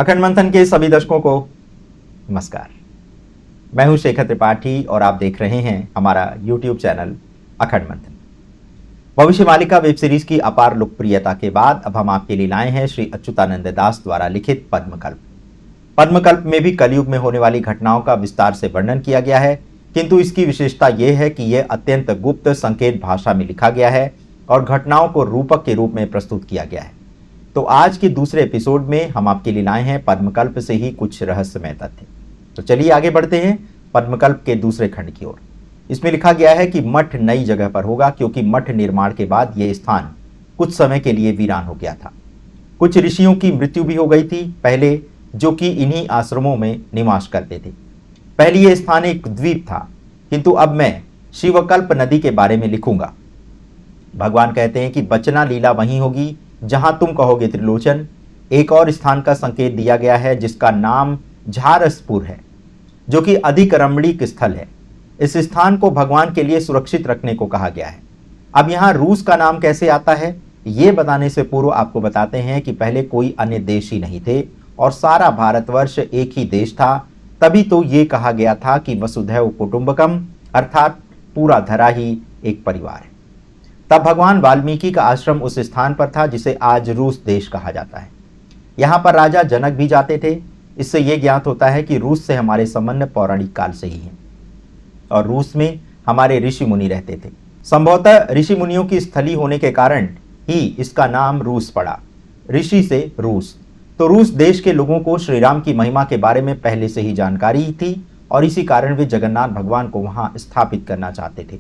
अखंड मंथन के सभी दर्शकों को नमस्कार। मैं हूं शेखर त्रिपाठी और आप देख रहे हैं हमारा YouTube चैनल अखंड मंथन। भविष्य मालिका वेब सीरीज की अपार लोकप्रियता के बाद अब हम आपके लिए लाए हैं श्री अच्युतानंद दास द्वारा लिखित पद्मकल्प। पद्मकल्प में भी कलयुग में होने वाली घटनाओं का विस्तार से वर्णन किया गया है, किंतु इसकी विशेषता यह है कि यह अत्यंत गुप्त संकेत भाषा में लिखा गया है और घटनाओं को रूपक के रूप में प्रस्तुत किया गया है। तो आज के दूसरे एपिसोड में हम आपके लिए लाए हैं पद्मकल्प से ही कुछ रहस्यमय तथ्य। तो चलिए आगे बढ़ते हैं पद्मकल्प के दूसरे खंड की ओर। इसमें लिखा गया है कि मठ नई जगह पर होगा, क्योंकि मठ निर्माण के बाद यह स्थान कुछ समय के लिए वीरान हो गया था। कुछ ऋषियों की मृत्यु भी हो गई थी पहले, जो कि इन्हीं आश्रमों में निवास करते थे। पहले यह स्थान एक द्वीप था, किंतु अब मैं शिवकल्प नदी के बारे में लिखूंगा। भगवान कहते हैं कि बचना लीला वहीं होगी जहां तुम कहोगे त्रिलोचन। एक और स्थान का संकेत दिया गया है जिसका नाम झारसपुर है, जो कि अधिक रमणीक स्थल है। इस स्थान को भगवान के लिए सुरक्षित रखने को कहा गया है। अब यहाँ रूस का नाम कैसे आता है, ये बताने से पूर्व आपको बताते हैं कि पहले कोई अन्य देश ही नहीं थे और सारा भारतवर्ष एक ही देश था। तभी तो ये कहा गया था कि वसुधैव कुटुंबकम, अर्थात पूरा धरा ही एक परिवार है। तब भगवान वाल्मीकि का आश्रम उस स्थान पर था जिसे आज रूस देश कहा जाता है। यहाँ पर राजा जनक भी जाते थे। इससे यह ज्ञात होता है कि रूस से हमारे संबंध पौराणिक काल से ही हैं और रूस में हमारे ऋषि मुनि रहते थे। संभवतः ऋषि मुनियों की स्थली होने के कारण ही इसका नाम रूस पड़ा, ऋषि से रूस। तो रूस देश के लोगों को श्री राम की महिमा के बारे में पहले से ही जानकारी ही थी और इसी कारण वे जगन्नाथ भगवान को वहां स्थापित करना चाहते थे,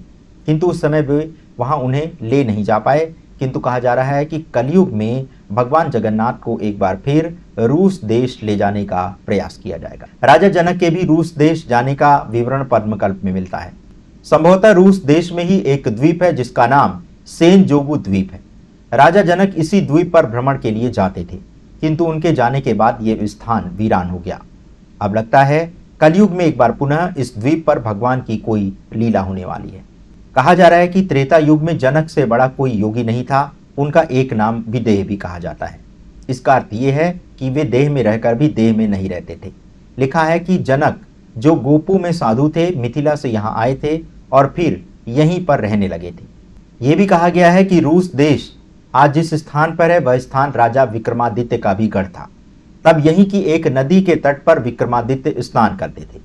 किंतु उस समय वे वहां उन्हें ले नहीं जा पाए। किंतु कहा जा रहा है कि कलयुग में भगवान जगन्नाथ को एक बार फिर रूस देश ले जाने का प्रयास किया जाएगा। राजा जनक के भी रूस देश जाने का विवरण पद्मकल्प में मिलता है। संभवतः रूस देश में ही एक द्वीप है जिसका नाम सेनजोगु द्वीप है। राजा जनक इसी द्वीप पर भ्रमण के लिए जाते थे, किंतु उनके जाने के बाद यह स्थान वीरान हो गया। अब लगता है कलयुग में एक बार पुनः इस द्वीप पर भगवान की कोई लीला होने वाली है। कहा जा रहा है कि त्रेता युग में जनक से बड़ा कोई योगी नहीं था। उनका एक नाम विदेह भी कहा जाता है। इसका अर्थ यह है कि वे देह में रहकर भी देह में नहीं रहते थे। लिखा है कि जनक जो गोपू में साधु थे, मिथिला से यहाँ आए थे और फिर यहीं पर रहने लगे थे। यह भी कहा गया है कि रूस देश आज जिस स्थान पर है वह स्थान राजा विक्रमादित्य का भी गढ़ था। तब यहीं की एक नदी के तट पर विक्रमादित्य स्नान करते थे।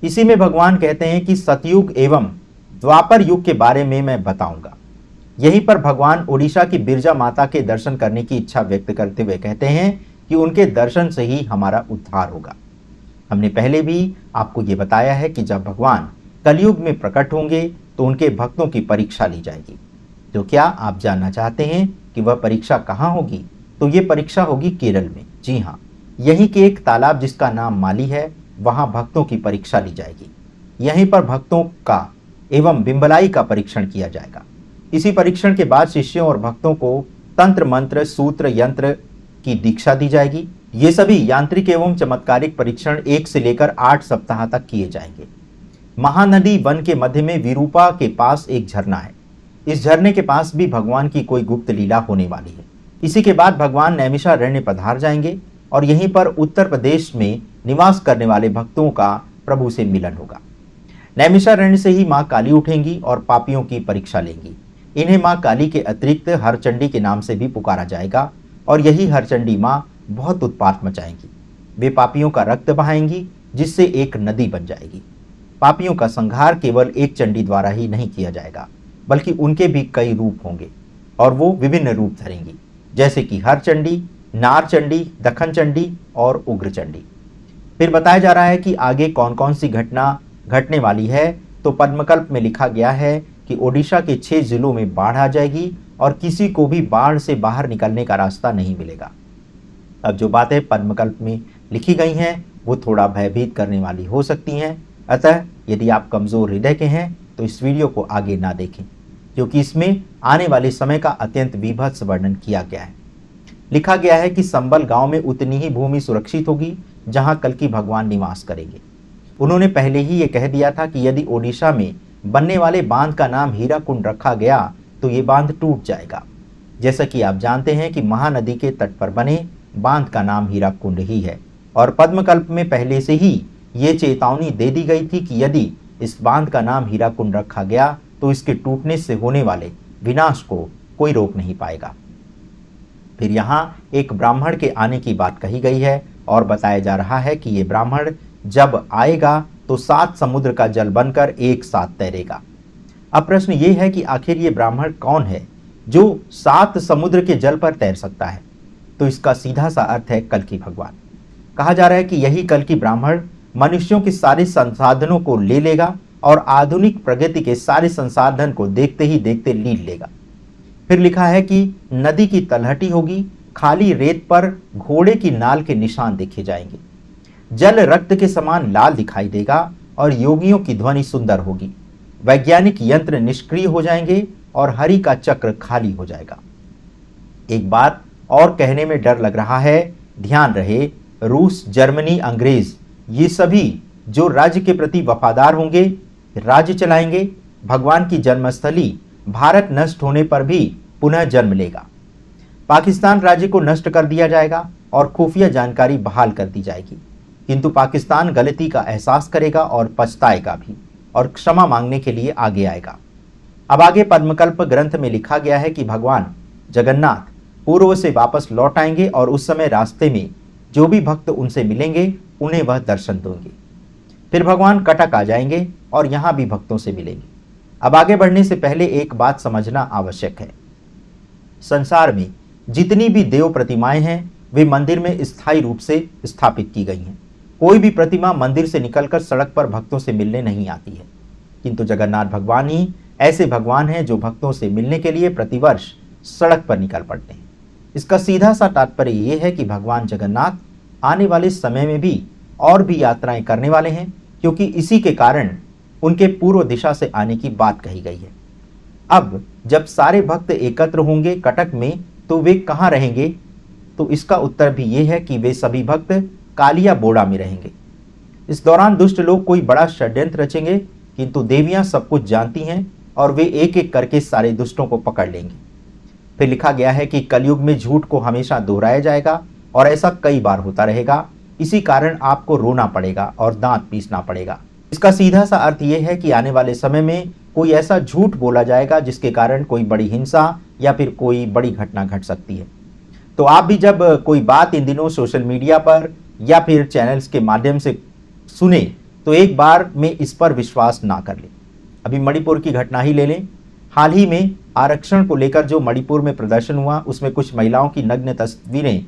इसी में भगवान कहते हैं कि सतयुग एवं द्वापर युग के बारे में मैं बताऊंगा। यहीं पर भगवान ओडिशा की बिरजा माता के दर्शन करने की इच्छा व्यक्त करते हुए कहते हैं कि उनके दर्शन से ही हमारा उद्धार होगा। हमने पहले भी आपको ये बताया है कि जब भगवान कलयुग में प्रकट होंगे तो उनके भक्तों की परीक्षा ली जाएगी। तो क्या आप जानना चाहते हैं कि वह परीक्षा कहाँ होगी? तो ये परीक्षा होगी केरल में। जी हाँ, यहीं के एक तालाब जिसका नाम माली है, वहां भक्तों की परीक्षा ली जाएगी। यहीं पर भक्तों का एवं बिंबलाई का परीक्षण किया जाएगा। इसी परीक्षण के बाद शिष्यों और भक्तों को तंत्र मंत्र सूत्र यंत्र की दीक्षा दी जाएगी। ये सभी यांत्रिक एवं चमत्कारिक परीक्षण 1 से लेकर 8 सप्ताह तक किए जाएंगे। महानदी वन के मध्य में विरूपा के पास एक झरना है। इस झरने के पास भी भगवान की कोई गुप्त लीला होने वाली है। इसी के बाद भगवान नैमिषारण्य पधार जाएंगे और यहीं पर उत्तर प्रदेश में निवास करने वाले भक्तों का प्रभु से मिलन होगा। नैमिषारण्य से ही मां काली उठेंगी और पापियों की परीक्षा लेंगी। इन्हें मां काली के अतिरिक्त हरचंडी के नाम से भी पुकारा जाएगा और यही हरचंडी मां बहुत उत्पात मचाएंगी। वे पापियों का रक्त बहाएंगी जिससे एक नदी बन जाएगी। पापियों का संहार केवल एक चंडी द्वारा ही नहीं किया जाएगा, बल्कि उनके भी कई रूप होंगे और वो विभिन्न रूप धरेंगी, जैसे कि हरचंडी, नारचंडी, दखन चंडी और उग्रचंडी। फिर बताया जा रहा है कि आगे कौन कौन सी घटना घटने वाली है। तो पद्मकल्प में लिखा गया है कि ओडिशा के 6 जिलों में बाढ़ आ जाएगी और किसी को भी बाढ़ से बाहर निकलने का रास्ता नहीं मिलेगा। अब जो बातें पद्मकल्प में लिखी गई हैं वो थोड़ा भयभीत करने वाली हो सकती हैं, अतः यदि आप कमज़ोर हृदय के हैं तो इस वीडियो को आगे ना देखें, क्योंकि इसमें आने वाले समय का अत्यंत विभत्स वर्णन किया गया है। लिखा गया है कि संबल गांव में उतनी ही भूमि सुरक्षित होगी जहां कल्कि भगवान निवास करेंगे। उन्होंने पहले ही ये कह दिया था कि यदि ओडिशा में बनने वाले बांध का नाम हीराकुंड रखा गया तो ये बांध टूट जाएगा। जैसा कि आप जानते हैं कि महानदी के तट पर बने बांध का नाम हीराकुंड ही है और पद्मकल्प में पहले से ही ये चेतावनी दे दी गई थी कि यदि इस बांध का नाम हीराकुंड रखा गया तो इसके टूटने से होने वाले विनाश को कोई रोक नहीं पाएगा। फिर यहाँ एक ब्राह्मण के आने की बात कही गई है और बताया जा रहा है कि ये ब्राह्मण जब आएगा तो 7 समुद्र का जल बनकर एक साथ तैरेगा। अब प्रश्न ये है कि आखिर ये ब्राह्मण कौन है जो 7 समुद्र के जल पर तैर सकता है? तो इसका सीधा सा अर्थ है कल्कि भगवान। कहा जा रहा है कि यही कल्कि ब्राह्मण मनुष्यों के सारे संसाधनों को ले लेगा और आधुनिक प्रगति के सारे संसाधन को देखते ही देखते लीन लेगा। फिर लिखा है कि नदी की तलहटी होगी, खाली रेत पर घोड़े की नाल के निशान देखे जाएंगे, जल रक्त के समान लाल दिखाई देगा और योगियों की ध्वनि सुंदर होगी, वैज्ञानिक यंत्र निष्क्रिय हो जाएंगे और हरि का चक्र खाली हो जाएगा। एक बात और कहने में डर लग रहा है, ध्यान रहे, रूस, जर्मनी, अंग्रेज ये सभी जो राज्य के प्रति वफादार होंगे, राज्य चलाएंगे, भगवान की जन्मस्थली भारत नष्ट होने पर भी पुनः जन्म लेगा। पाकिस्तान राज्य को नष्ट कर दिया जाएगा और खुफिया जानकारी बहाल कर दी जाएगी, किंतु पाकिस्तान गलती का एहसास करेगा और पछताएगा भी और क्षमा मांगने के लिए आगे आएगा। अब आगे पद्मकल्प ग्रंथ में लिखा गया है कि भगवान जगन्नाथ पूर्व से वापस लौट आएंगे और उस समय रास्ते में जो भी भक्त उनसे मिलेंगे उन्हें वह दर्शन देंगे। फिर भगवान कटक आ जाएंगे और यहां भी भक्तों से मिलेंगे। अब आगे बढ़ने से पहले एक बात समझना आवश्यक है, संसार में जितनी भी देव प्रतिमाएं हैं वे मंदिर में स्थायी रूप से स्थापित की गई हैं। कोई भी प्रतिमा मंदिर से निकलकर सड़क पर भक्तों से मिलने नहीं आती है, किंतु जगन्नाथ भगवान ही ऐसे भगवान हैं जो भक्तों से मिलने के लिए प्रतिवर्ष सड़क पर निकल पड़ते हैं। इसका सीधा सा तात्पर्य यह है कि भगवान जगन्नाथ आने वाले समय में भी और भी यात्राएं करने वाले हैं, क्योंकि इसी के कारण उनके पूर्व दिशा से आने की बात कही गई है। अब जब सारे भक्त एकत्र होंगे कटक में तो वे कहाँ रहेंगे? तो इसका उत्तर भी ये है कि वे सभी भक्त कालिया बोड़ा में रहेंगे। इस दौरान दुष्ट लोग कोई बड़ा षड्यंत्र रचेंगे, किंतु देवियां सब कुछ जानती हैं और वे एक एक करके सारे दुष्टों को पकड़ लेंगे। फिर लिखा गया है कि कलयुग में झूठ को हमेशा दोहराया जाएगा और ऐसा कई बार होता रहेगा। इसी कारण आपको रोना पड़ेगा और दांत पीसना पड़ेगा। इसका सीधा सा अर्थ यह है कि आने वाले समय में कोई ऐसा झूठ बोला जाएगा जिसके कारण कोई बड़ी हिंसा या फिर कोई बड़ी घटना घट सकती है। तो आप भी जब कोई बात इन दिनों सोशल मीडिया पर या फिर चैनल्स के माध्यम से सुने तो एक बार में इस पर विश्वास ना कर लें। अभी मणिपुर की घटना ही ले लें। हाल ही में आरक्षण को लेकर जो मणिपुर में प्रदर्शन हुआ उसमें कुछ महिलाओं की नग्न तस्वीरें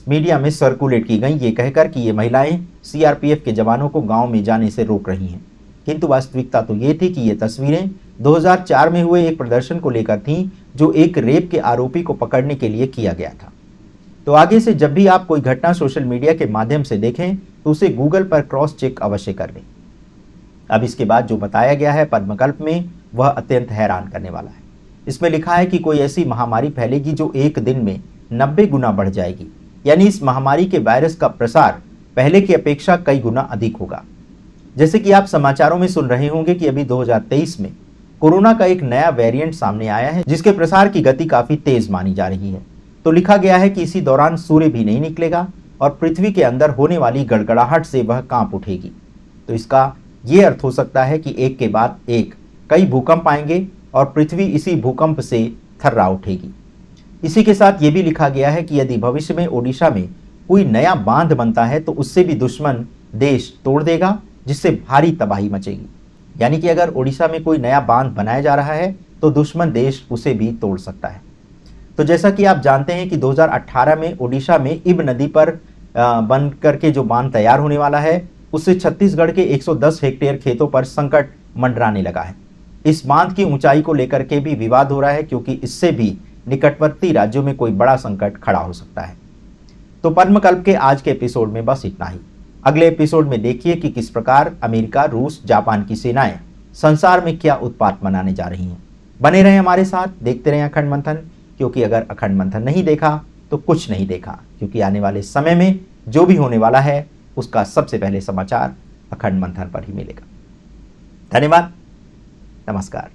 मीडिया में सर्कुलेट की गई, ये कहकर कि ये महिलाएं सीआरपीएफ के जवानों को गांव में जाने से रोक रही हैं। किंतु वास्तविकता तो ये थी कि ये तस्वीरें 2004 में हुए एक प्रदर्शन को लेकर थीं जो एक रेप के आरोपी को पकड़ने के लिए किया गया था। तो आगे से जब भी आप कोई घटना सोशल मीडिया के माध्यम से देखें तो उसे गूगल पर क्रॉस चेक अवश्य कर लें। अब इसके बाद जो बताया गया है पद्मकल्प में वह अत्यंत हैरान करने वाला है। इसमें लिखा है कि कोई ऐसी महामारी फैलेगी जो एक दिन में 90 गुना बढ़ जाएगी, यानी इस महामारी के वायरस का प्रसार पहले की अपेक्षा कई गुना अधिक होगा। जैसे कि आप समाचारों में सुन रहे होंगे कि अभी 2023 में कोरोना का एक नया वेरिएंट सामने आया है जिसके प्रसार की गति काफी तेज मानी जा रही है। तो लिखा गया है कि इसी दौरान सूर्य भी नहीं निकलेगा और पृथ्वी के अंदर होने वाली गड़गड़ाहट से वह कांप उठेगी। तो इसका ये अर्थ हो सकता है कि एक के बाद एक कई भूकंप आएंगे और पृथ्वी इसी भूकंप से थर्रा उठेगी। इसी के साथ ये भी लिखा गया है कि यदि भविष्य में ओडिशा में कोई नया बांध बनता है तो उससे भी दुश्मन देश तोड़ देगा, जिससे भारी तबाही मचेगी। यानी कि अगर ओडिशा में कोई नया बांध बनाया जा रहा है तो दुश्मन देश उसे भी तोड़ सकता है। तो जैसा कि आप जानते हैं कि 2018 में ओडिशा में इब नदी पर बन करके जो बांध तैयार होने वाला है उससे छत्तीसगढ़ के 110 हेक्टेयर खेतों पर संकट मंडराने लगा है। इस बांध की ऊंचाई को लेकर के भी विवाद हो रहा है, क्योंकि इससे भी निकटवर्ती राज्यों में कोई बड़ा संकट खड़ा हो सकता है। तो पद्मकल्प के आज के एपिसोड में बस इतना ही। अगले एपिसोड में देखिए कि किस प्रकार अमेरिका, रूस, जापान की सेनाएं संसार में क्या उत्पात मनाने जा रही हैं। बने रहें हमारे साथ, देखते रहें अखंड मंथन, क्योंकि अगर अखंड मंथन नहीं देखा तो कुछ नहीं देखा, क्योंकि आने वाले समय में जो भी होने वाला है उसका सबसे पहले समाचार अखंड मंथन पर ही मिलेगा। धन्यवाद, नमस्कार।